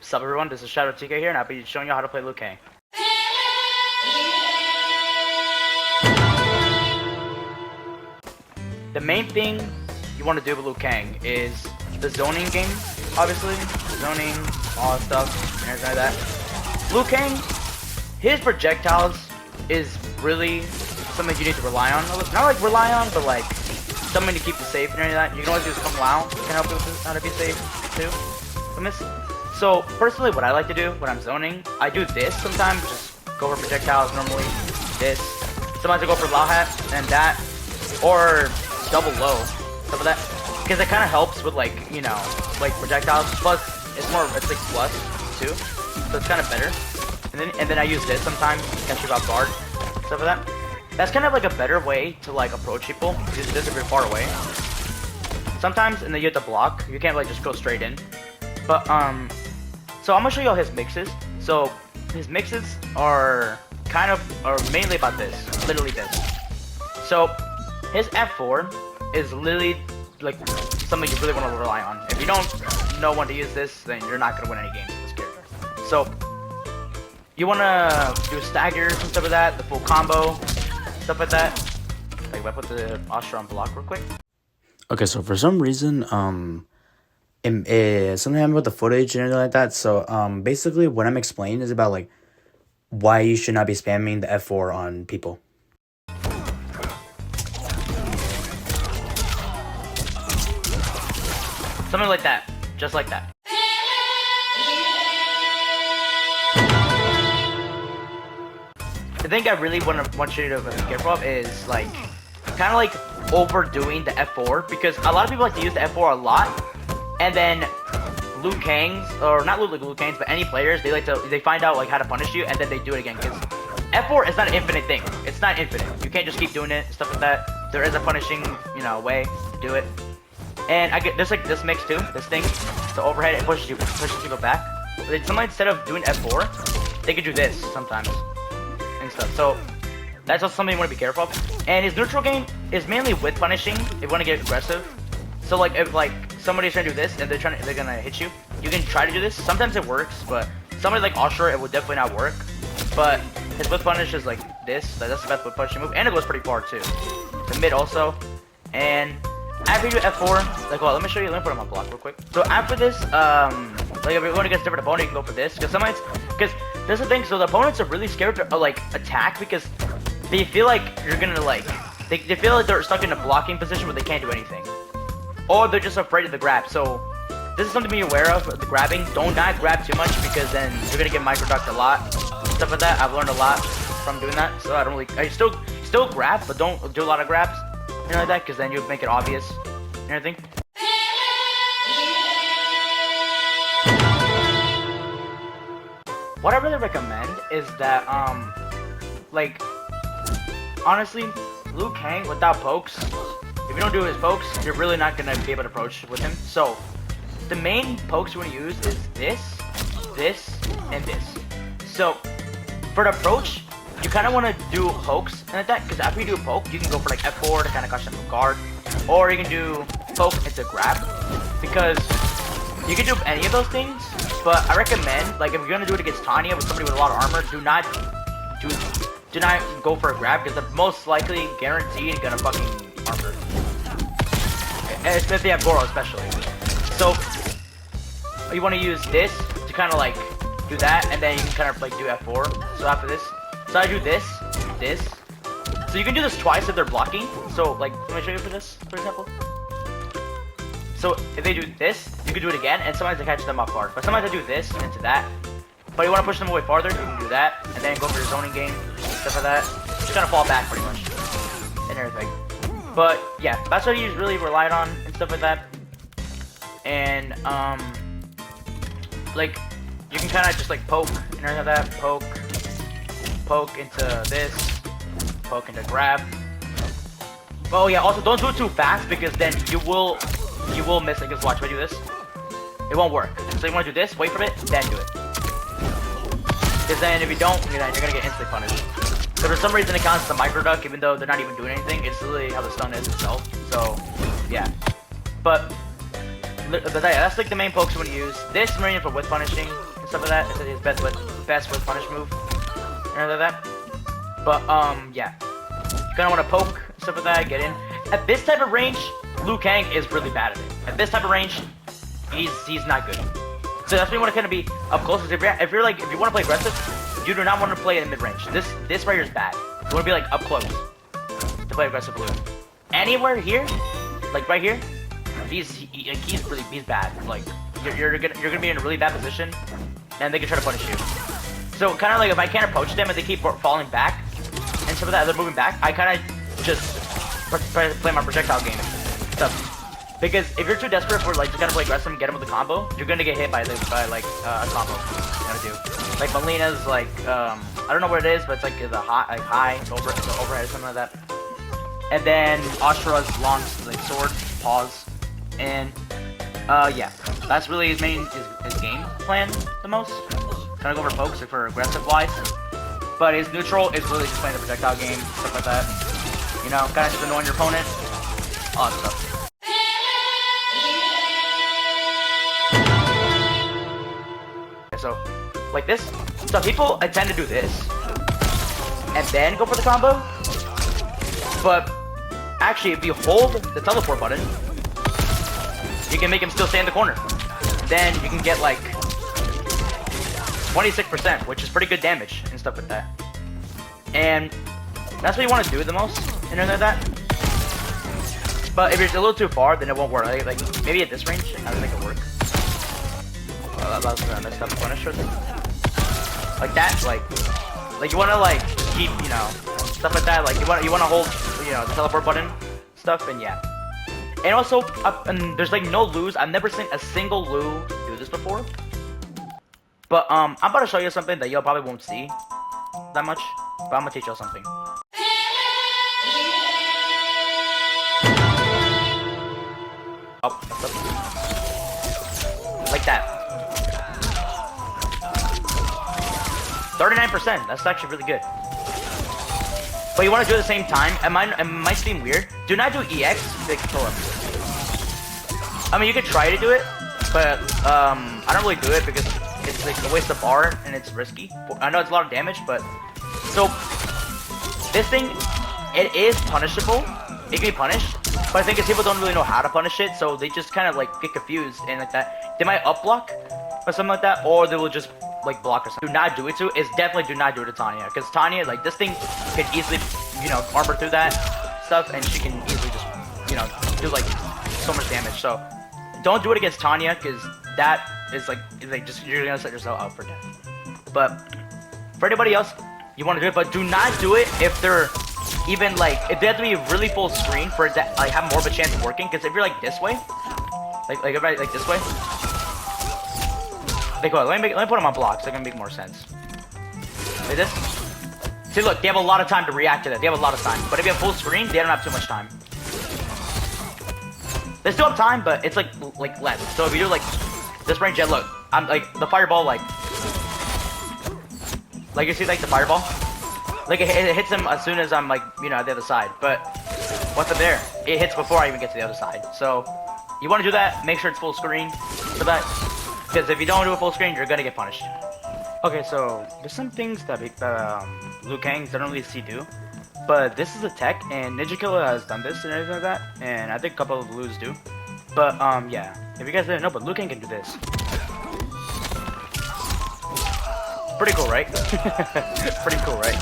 Sup everyone, this is Shadow TK here, and I'll be showing you how to play Kang. The main thing you want to do with Kang is the zoning game, obviously. Zoning, all that stuff, and everything like that. Kang, his projectiles is really something you need to rely on. Not like rely on, but like something to keep you safe and everything like that. You can always use Come Lao, can help you with how to be safe too from this. So personally, what I like to do when I'm zoning, I do this sometimes, just go for projectiles normally, this. Sometimes I go for low hat and that, or double low, stuff like that, because it kind of helps with like, you know, like projectiles. Plus, it's like plus too, so it's kind of better. And then I use this sometimes, catch you off guard, stuff like that. That's kind of like a better way to like approach people. Use this if you're far away. Sometimes, and then you have to block. You can't like just go straight in. But so I'm gonna show you all his mixes. So his mixes are mainly about this, literally this. So his F4 is literally like something you really want to rely on. If you don't know when to use this, then you're not gonna win any games with this character. So you wanna do staggers and stuff like that, the full combo, stuff like that. Like if I put the Astra on block real quick. Okay, so for some reason, something happened with the footage and everything like that. So, basically what I'm explaining is about, like, why you should not be spamming the F4 on people. Something like that. Just like that. The thing I really want you to be careful of is, like, kind of like overdoing the F4, because a lot of people like to use the F4 a lot, and then Kang's, or not Kang's, but any players, they find out like how to punish you, and then they do it again, because F4 is not an infinite thing. It's not infinite. You can't just keep doing it, stuff like that. There is a punishing, you know, way to do it. And I get, there's like this mix too, this thing, the overhead, it pushes people back. Sometimes instead of doing F4, they could do this sometimes, and stuff. So that's also something you want to be careful of. And his neutral game is mainly with punishing if you want to get aggressive. So like if like somebody's trying to do this and they're gonna hit you, you can try to do this. Sometimes it works, but somebody like Astra, it would definitely not work. But his whip punish is like this. That's the best whip punishing move, and it goes pretty far too. The mid also. And after you do F4, like, well, let me show you. Let me put him on block real quick. So after this, like if you're going against different opponent, you can go for this, because that's the thing. So the opponents are really scared to like attack, because they feel like you're gonna like they feel like they're stuck in a blocking position where they can't do anything, or they're just afraid of the grab. So this is something to be aware of. The grabbing, don't not grab too much, because then you're gonna get microducked a lot, stuff like that. I've learned a lot from doing that. So I still grab, but don't do a lot of grabs, you know, like that, because then you make it obvious and everything. What I really recommend is that like, honestly, Kang without pokes, if you don't do his pokes, you're really not gonna be able to approach with him. So the main pokes you want to use is this, and this. So for the approach, you kind of want to do pokes and like that, because after you do a poke, you can go for like F4 to kind of catch them from guard, or you can do poke into grab, because you can do any of those things. But I recommend, like, if you're gonna do it against Tanya with somebody with a lot of armor, do not go for a grab, because they're most likely guaranteed gonna fucking armor. And if they have Goro especially. So you want to use this to kind of like do that, and then you can kind of like do F4. So after this, so I do this. So you can do this twice if they're blocking. So like, let me show you for this, for example. So if they do this, you can do it again, and sometimes I catch them off guard. But sometimes I do this into that. But you want to push them away farther, you can do that, and then go for your zoning game, stuff like that. Just kind of fall back pretty much, and everything. But yeah, that's what you really relied on and stuff like that. And like, you can kind of just like poke and everything like that. Poke into this, poke into grab. Oh yeah, also don't do it too fast, because then you will miss it. Because watch, if I do this, it won't work. So you want to do this, wait for it, then do it. Because then if you don't, you're gonna get instantly punished. So for some reason it counts as a micro duck, even though they're not even doing anything. It's literally how the stun is itself. So yeah, but yeah, that's like the main pokes you want to use. This is mainly for whip punishing stuff like that. It's his best with punish move, and like that. But yeah, you kind of want to poke stuff like that, get in. At this type of range, Liu Kang is really bad at it. At this type of range, he's not good. So that's why you want to kind of be up close. If you want to play aggressive, you do not want to play in mid range. This right here is bad. You want to be like up close to play aggressive Liu. Anywhere here, like right here, he's bad. Like you're gonna be in a really bad position, and they can try to punish you. So kind of like if I can't approach them and they keep falling back and some of that, they're moving back, I kind of just try to play my projectile game stuff. Because if you're too desperate for like to kind of play aggressive and get him with a combo, you're gonna get hit by like a combo. You gotta do. Like Melina's like I don't know what it is, but it's like the high overhead or something like that. And then Ashura's long like sword pause, and yeah, that's really his main his game plan the most. Kind of go for pokes like for aggressive wise, but his neutral is really just playing the projectile game, stuff like that. You know, kind of just annoying your opponent, all that stuff. So, like this, so people tend to do this, and then go for the combo, but actually if you hold the teleport button, you can make him still stay in the corner. Then you can get like 26%, which is pretty good damage and stuff like that. And that's what you want to do the most, and like that. But if you're a little too far, then it won't work. Like maybe at this range, I would make it work. That's messed up punish or something. Like that, like you want to like keep, you know, stuff like that. Like you want to hold, you know, the teleport button stuff, and yeah. And also, and there's like no Lus. I've never seen a single Lu do this before. But I'm about to show you something that y'all probably won't see that much. But I'm gonna teach y'all something. Up. Like that. 39%. That's actually really good. But you want to do it at the same time. It might seem weird. Do not do EX. They control up. I mean, you could try to do it, but I don't really do it because it's like a waste of bar and it's risky. I know it's a lot of damage, but so this thing, it is punishable. It can be punished, but I think people don't really know how to punish it, so they just kind of like get confused and like that. They might up block or something like that, or they will just like block or something. Do not do it to. It's definitely do not do it to Tanya, because Tanya, like this thing can easily, you know, armor through that stuff, and she can easily just, you know, do like so much damage. So don't do it against Tanya, because that is like just you're gonna set yourself up for death. But for anybody else, you want to do it, but do not do it if they're even like if they have to be really full screen for it to like have more of a chance of working. Because if you're like this way, like everybody like this way. Like, well, let me put them on blocks. They're gonna make more sense. Like this. See, look, they have a lot of time to react to that. They have a lot of time. But if you have full screen, they don't have too much time. They still have time, but it's like less. So if you do like this range, yeah, look, I'm like the fireball, like you see, like the fireball, like it hits him as soon as I'm like, you know, at the other side. But once I'm there, it hits before I even get to the other side. So you want to do that. Make sure it's full screen for that. Because if you don't do a full screen, you're gonna get punished. Okay, so there's some things that Liu Kang don't really see do, but this is a tech, and Ninja Killer has done this and everything like that, and I think a couple of Lus do. But yeah, if you guys didn't know, but Liu Kang can do this. Pretty cool, right? Pretty cool, right?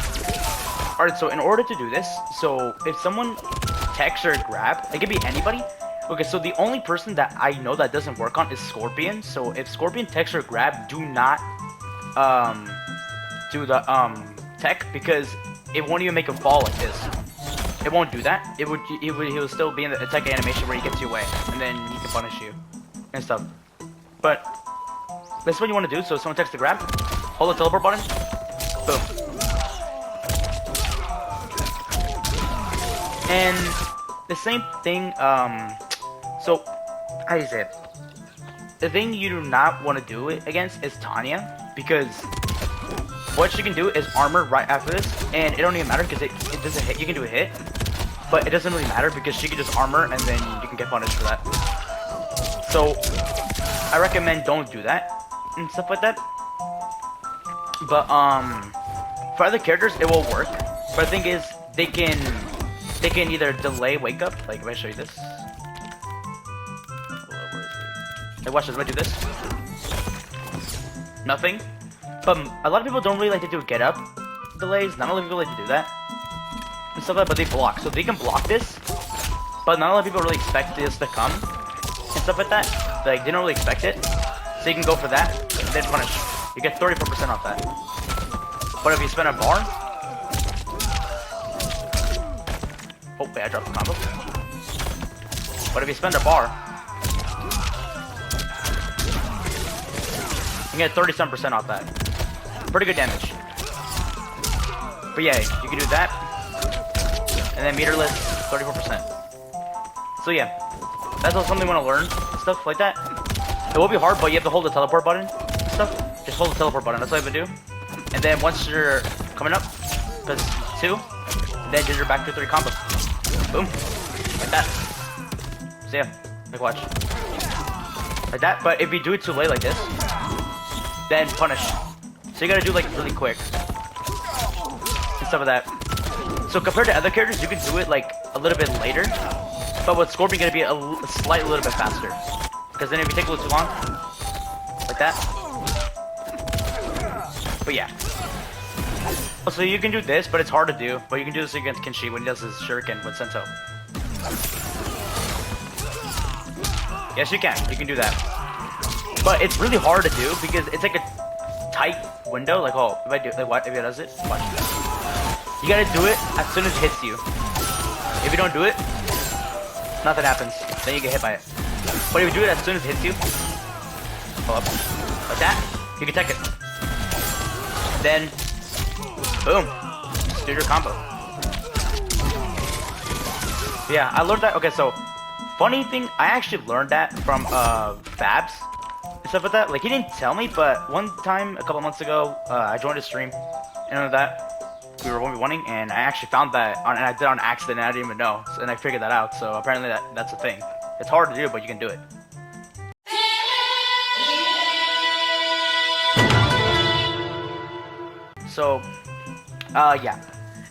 Alright, so in order to do this, so if someone techs or grab, it could be anybody. Okay, so the only person that I know that doesn't work on is Scorpion. So if Scorpion techs or grab, do not do the tech, because it won't even make him fall like this. It won't do that. He will still be in the attack animation where he gets you away, and then he can punish you and stuff. But that's what you want to do. So if someone techs to grab, hold the teleport button, boom, and the same thing. So, how do you say it? The thing you do not want to do it against is Tanya, because what she can do is armor right after this, and it don't even matter because it doesn't hit. You can do a hit, but it doesn't really matter because she can just armor and then you can get punished for that. So, I recommend don't do that and stuff like that. But for other characters it will work. But the thing is, they can either delay wake up. Like if I show you this. Hey, watch this. If I do this, nothing. But a lot of people don't really like to do get up delays. Not a lot of people like to do that and stuff like that. But they block, so they can block this. But not a lot of people really expect this to come and stuff like that. Like they don't really expect it, so you can go for that and then punish. You get 34% off that. But if you spend a bar, oh wait, I dropped the combo. But if you spend a bar, you get 37% off that. Pretty good damage. But yeah, you can do that, and then meterless, 34%. So yeah, that's also something you want to learn, stuff like that. It will be hard, but you have to hold the teleport button and stuff. Just hold the teleport button, that's all you have to do. And then once you're coming up, because 2, then you're back to 3 combo. Boom. Like that. So yeah, like watch. Like that, but if you do it too late like this, then punish. So you gotta do like really quick. And stuff like that. So compared to other characters, you can do it like a little bit later. But with Scorpion, gonna be a slight little bit faster. Because then if you take a little too long, like that. But yeah. So you can do this, but it's hard to do. But you can do this against Kenshi when he does his shuriken with Sento. Yes, you can. You can do that. But it's really hard to do because it's like a tight window. Like, oh, if I do, like, what if it does it? Watch. You gotta do it as soon as it hits you. If you don't do it, nothing happens. Then you get hit by it. But if you do it as soon as it hits you, pull up like that, you can take it. Then, boom, just do your combo. Yeah, I learned that. Okay, so funny thing, I actually learned that from Fabs and stuff like that. Like he didn't tell me, but one time a couple months ago, I joined a stream and all that. We were 1v1ing, and I actually found that and I did it on accident, and I didn't even know, and I figured that out. So apparently that's a thing. It's hard to do, but you can do it. So, yeah.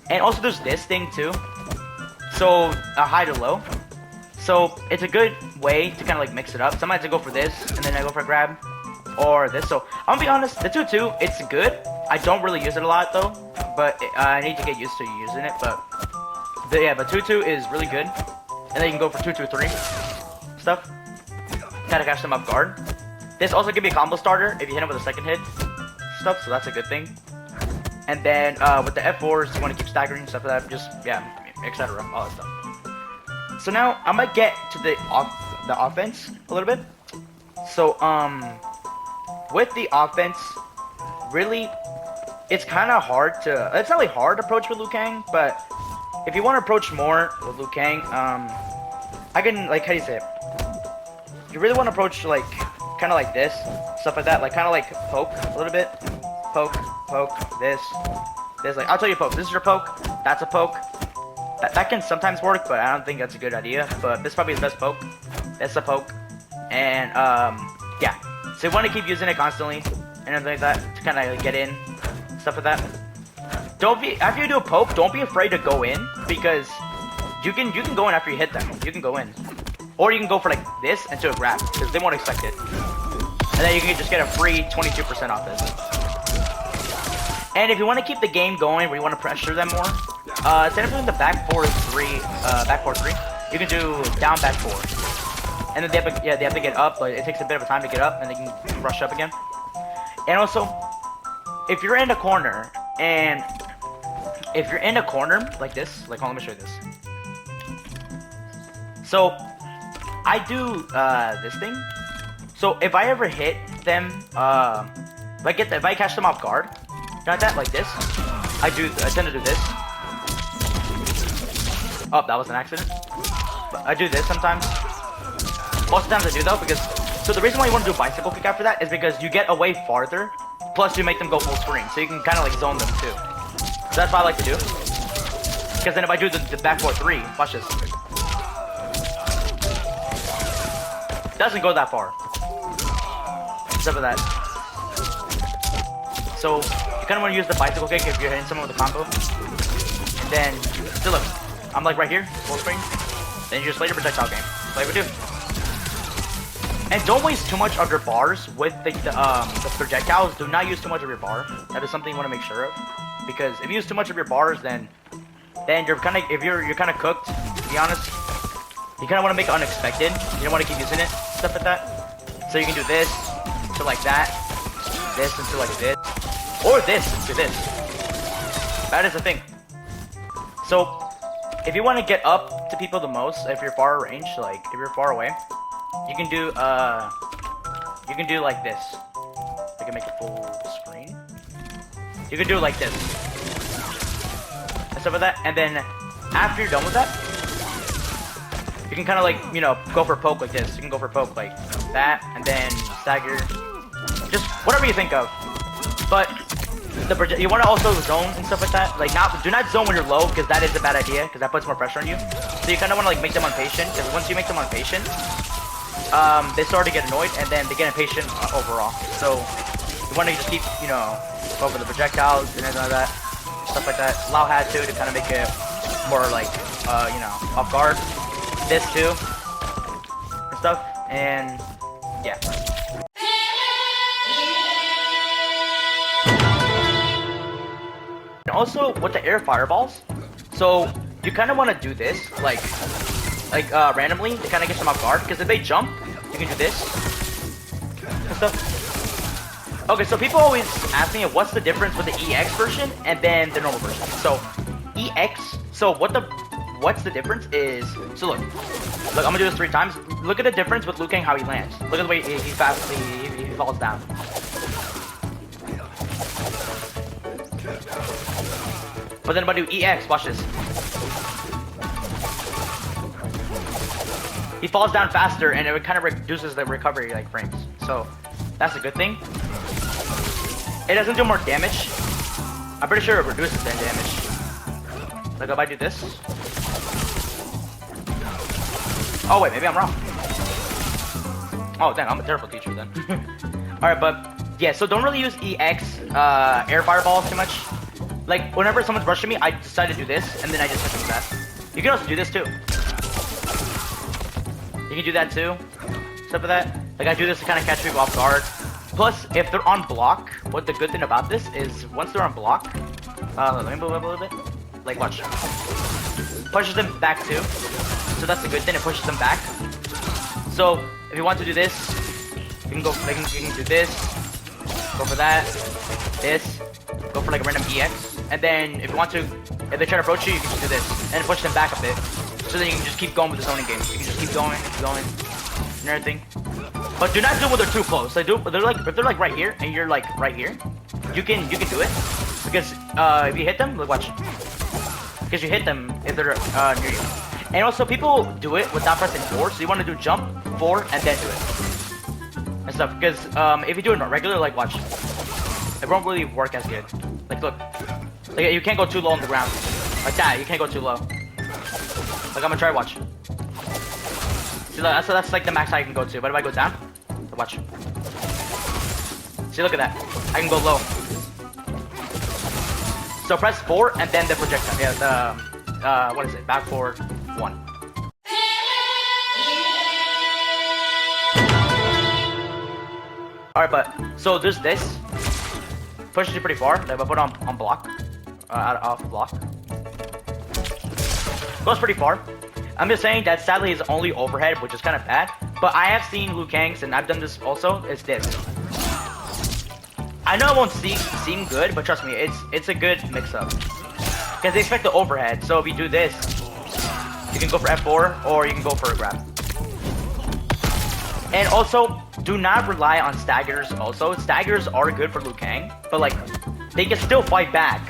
And also there's this thing too. So, high to low. So, it's a good way to kind of like mix it up. Sometimes I go for this, and then I go for a grab. Or this. So, I'm gonna be honest, the 2-2, it's good. I don't really use it a lot though. But I need to get used to using it. But 2-2 is really good. And then you can go for 2-2-3 stuff. Kind of catch them off guard. This also can be a combo starter if you hit him with a second hit stuff. So, that's a good thing. And then with the F4s, you want to keep staggering stuff like that, just yeah, etc. All that stuff. So now I might get to the offense a little bit. So with the offense, really, it's kind of hard to. It's not really hard to approach with Liu Kang, but if you want to approach more with Liu Kang, I can like how do you say it? You really want to approach like kind of like this, stuff like that, like kind of like poke a little bit, poke. This, like, I'll tell you poke. This is your poke. That's a poke. That can sometimes work, but I don't think that's a good idea. But this is probably the best poke. That's a poke. And, yeah. So you want to keep using it constantly and everything like that to kind of get in, stuff like that. After you do a poke, don't be afraid to go in because you can go in after you hit them. You can go in. Or you can go for like this into a grab because they won't expect it. And then you can just get a free 22% off this. And if you want to keep the game going, where you want to pressure them more, instead of doing the back 4-3, you can do down back 4. And then they have to get up, but it takes a bit of a time to get up, and they can rush up again. And also, if you're in a corner, like this, like, let me show you this. So, I do this thing. So if I ever hit them, if I catch them off guard. Like that, like this. I tend to do this. Oh, that was an accident. But I do this sometimes. Most of the times I do though, because so the reason why you want to do bicycle kick after that is because you get away farther. Plus, you make them go full screen, so you can kind of like zone them too. So that's what I like to do. Because then if I do the back 4-3, watch this. It doesn't go that far. Except for that. So you kind of want to use the bicycle kick if you're hitting someone with a combo. And then, still look, I'm like right here, full screen. Then you just play your projectile game. Play with you. And don't waste too much of your bars with the projectiles. Do not use too much of your bar. That is something you want to make sure of. Because if you use too much of your bars, then you're kind of you're kind of cooked. To be honest, you kind of want to make it unexpected. You don't want to keep using it, stuff like that. So you can do this to like that, this into like this, or this into this. That is the thing. So if you want to get up to people the most, if you're far range, like if you're far away, you can do like this. I can make it full screen. You can do it like this. And stuff like that. And then after you're done with that, you can kind of like, you know, go for poke like this. You can go for poke like that, and then stagger. Just whatever you think of. But you want to also zone and stuff like that. Like do not zone when you're low, because that is a bad idea, because that puts more pressure on you. So you kind of want to like make them impatient, because once you make them impatient, they start to get annoyed, and then they get impatient overall. So you want to just keep, you know, go over the projectiles and everything like that, stuff like that. Allow hat to kind of make it more like, you know, off guard. This too, and stuff, and yeah. And also with the air fireballs, so you kind of want to do this like randomly to kind of get them off guard, because if they jump, you can do this and stuff. Okay, so people always ask me what's the difference with the EX version and then the normal version. So EX, so what's the difference is, so look, I'm gonna do this 3 times. Look at the difference with Liu Kang, how he lands. Look at the way he falls down. But then if I do EX, watch this. He falls down faster, and it kind of reduces the recovery like frames. So that's a good thing. It doesn't do more damage. I'm pretty sure it reduces the damage. Like if I do this. Oh wait, maybe I'm wrong. Oh dang, I'm a terrible teacher then. Alright, but yeah, so don't really use EX air fireballs too much. Like whenever someone's rushing me, I decide to do this, and then I just hit them with that. You can also do this too. You can do that too. Stuff like that. Like I do this to kind of catch people off guard. Plus, if they're on block, what the good thing about this is once they're on block, let me move up a little bit. Like watch. Pushes them back too. So that's the good thing, it pushes them back. So if you want to do this, you can go you can do this, go for that, this, go for like a random EX, and then if you want to, if they try to approach you, you can just do this, and push them back a bit. So then you can just keep going with the zoning game. You can just keep going, and everything. But do not do it when they're too close. If they're like right here, and you're like right here, you can do it. Because if you hit them, look, watch. Because you hit them if they're near you. And also people do it without pressing 4, so you want to do jump, 4, and then do it. And stuff. Because if you do it regular, like watch. It won't really work as good. Like look. Like you can't go too low on the ground. Like that, you can't go too low. Like I'm gonna try, watch. See, so that's like the max I can go to. But if I go down, watch. See, look at that. I can go low. So press 4 and then the projectile. Yeah, the what is it? Back forward 1. Alright, but so there's this. Pushes you pretty far. Like if I put on block. Off block. Goes pretty far. I'm just saying that sadly is only overhead, which is kind of bad. But I have seen Liu Kang's, and I've done this also. It's this. I know it won't seem good, but trust me, it's a good mix-up. Because they expect the overhead. So if you do this, you can go for F4 or you can go for a grab. And also, do not rely on staggers. Also, staggers are good for Liu Kang, but like they can still fight back,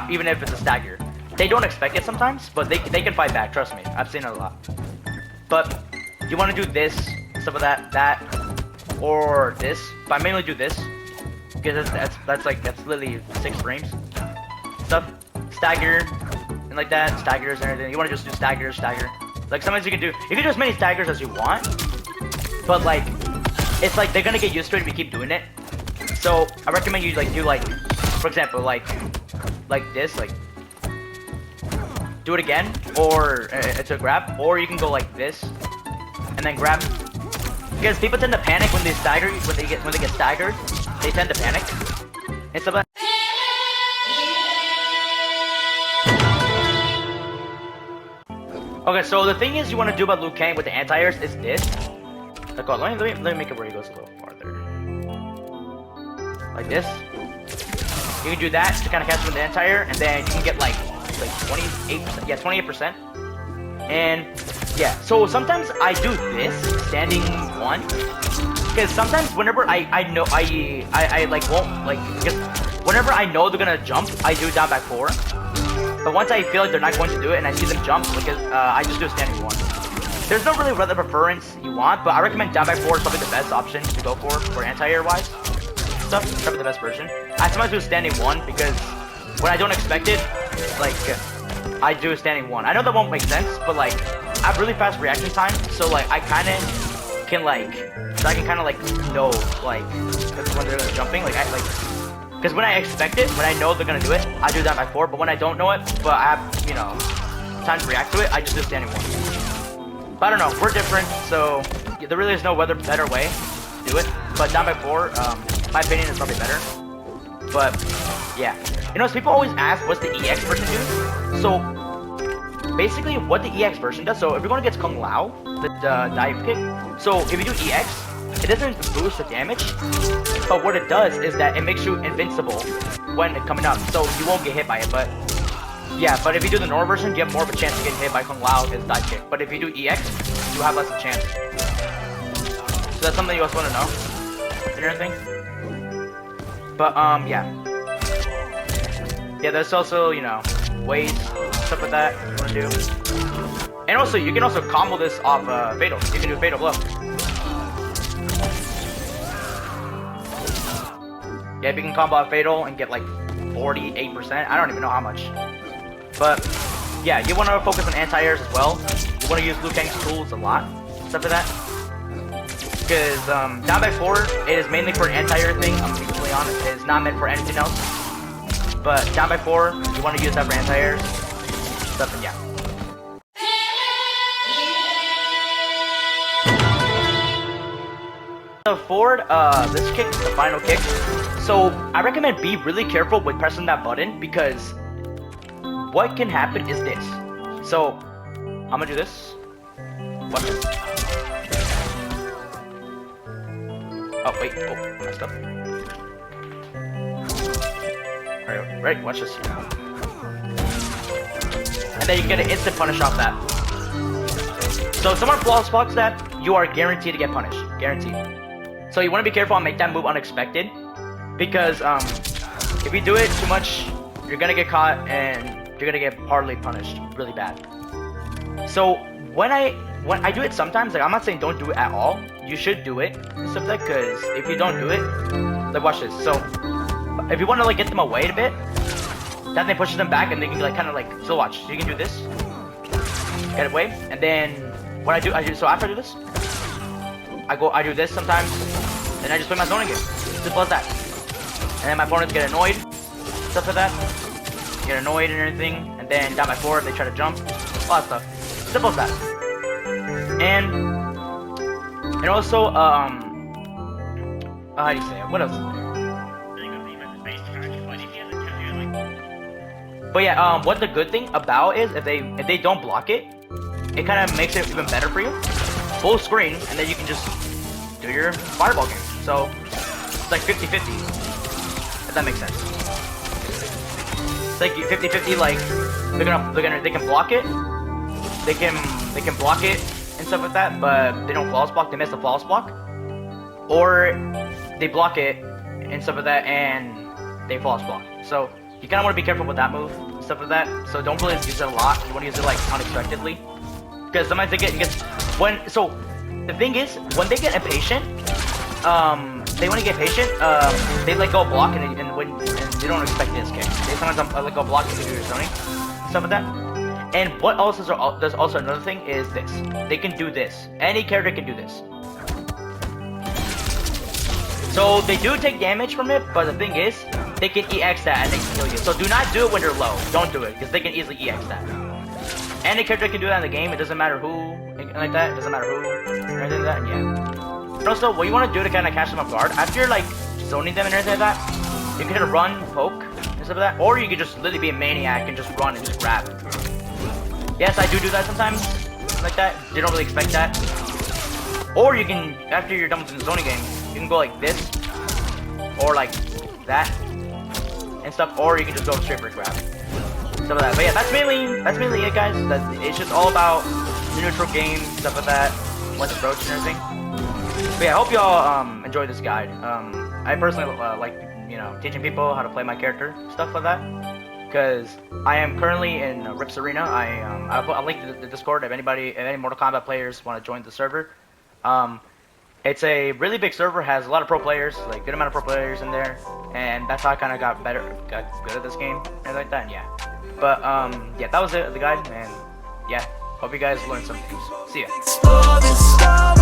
even if it's a stagger. They don't expect it sometimes, but they can fight back. Trust me, I've seen it a lot. But you want to do this, stuff like that, or this. But I mainly do this because that's literally 6 frames. Stuff, stagger, and like that, staggers and everything. You want to just do stagger. Like sometimes you can do. You can do as many staggers as you want, but like it's like they're gonna get used to it if you keep doing it. So I recommend you like do like For example, like this, like do it again, or it's a grab, or you can go like this and then grab. Because people tend to panic when they stagger, when they get staggered, they tend to panic and stuff like that. Okay, so the thing is you want to do about Liu Kang with the anti-airs is this. Like, oh, let me make it where he goes a little farther. Like this. You can do that to kind of catch him with the anti-air, and then you can get like 28%. Yeah, 28%. And yeah, so sometimes I do this standing one, because sometimes whenever I like won't like, because whenever I know they're gonna jump, I do down back 4. But once I feel like they're not going to do it and I see them jump, like I just do a standing 1. There's no really other preference you want, but I recommend down back 4 is probably the best option to go for anti-air wise stuff. It's probably the best version. I sometimes do a standing 1 because when I don't expect it, like I do a standing 1. I know that won't make sense, but like I have really fast reaction time, so like I kind of can like, so I can kind of like know like when they're jumping, like because when I expect it, when I know they're gonna do it, I do that by 4. But when I don't know it, but I have, you know, time to react to it, I just do standing 1. But I don't know, we're different, so yeah, there really is no better way to do it. But down by 4, my opinion is probably better. But yeah, you know, so people always ask, what's the EX version do? So basically, what the EX version does. So if you're going against Kung Lao, the dive kick. So if you do EX, it doesn't boost the damage, but what it does is that it makes you invincible when it's coming up, so you won't get hit by it. But yeah, but if you do the normal version, you have more of a chance of getting hit by Kung Lao with his dive kick. But if you do EX, you have less of a chance. So that's something you also want to know and everything. But yeah, there's also, you know, ways, stuff like that you want to do. And also, you can also combo this off Fatal. You can do Fatal Blow. Yeah, if you can combo out Fatal and get like 48%, I don't even know how much. But yeah, you want to focus on anti-airs as well. You want to use Liu Kang's tools a lot, stuff like that. Because down by 4, it is mainly for an anti-air thing. I'm being completely honest. It is not meant for anything else. But down by 4, you want to use that for anti-airs, stuff, and yeah. The forward, this kick is the final kick. So I recommend be really careful with pressing that button, because what can happen is this. So I'm gonna do this. Watch this. Oh wait, oh, messed up. Alright, right, watch this. And then you get an instant punish off that. So if someone flawless blocks that, you are guaranteed to get punished. Guaranteed. So you want to be careful and make that move unexpected, because if you do it too much, you're gonna get caught and you're gonna get hardly punished really bad. So when I do it sometimes, like I'm not saying don't do it at all. You should do it and stuff like that, because if you don't do it, like watch this. So if you want to like get them away a bit, that thing pushes them back and they can like kind of like, so watch. So you can do this, get away, and then what I do, so after I do this, I do this sometimes, and I just play my zone again. Simple as that. And then my opponents get annoyed, stuff like that. Get annoyed and everything, and then down by 4 if they try to jump, a lot of stuff. Simple as that. And also, how do you say it? What else? But yeah, what the good thing about is if they don't block it, it kind of makes it even better for you. Full screen, and then you can just do your fireball game. So it's like 50-50, if that makes sense. It's like 50-50, like they can block it, they can block it and stuff like that, but they don't flawless block, they miss the flawless block, or they block it and stuff like that and they flawless block. So you kind of want to be careful with that move and stuff like that. So don't really use it a lot. You want to use it like unexpectedly, because sometimes they get so the thing is, when they get impatient, they want to get patient, they let go of block and they don't expect this kick. They sometimes let go of block and do your zoning, stuff like that. And what also does also another thing is this. They can do this. Any character can do this. So they do take damage from it, but the thing is, they can EX that and they can kill you. So do not do it when they're low. Don't do it, because they can easily EX that. Any character can do that in the game. It doesn't matter who, like that. It doesn't matter who, or anything like that. And yeah. But also, what you want to do to kind of catch them off guard, after you're like zoning them and everything like that, you can hit a run, poke, and stuff like that. Or you can just literally be a maniac and just run and just grab. Yes, I do that sometimes, like that. They don't really expect that. Or you can, after you're done with the zoning game, you can go like this, or like that, and stuff. Or you can just go straight for a grab. Stuff like that. But yeah, that's mainly it, guys. It's just all about the neutral game, stuff like that, what's approach and everything. But yeah, I hope y'all enjoy this guide. I personally like, you know, teaching people how to play my character, stuff like that. Because I am currently in Rips Arena. I'll link the Discord if any Mortal Kombat players want to join the server. It's a really big server, has a lot of pro players, like good amount of pro players in there, and that's how I kind of got good at this game and like that. And yeah, but yeah, that was it, the guide, and yeah, hope you guys learned some things. See ya.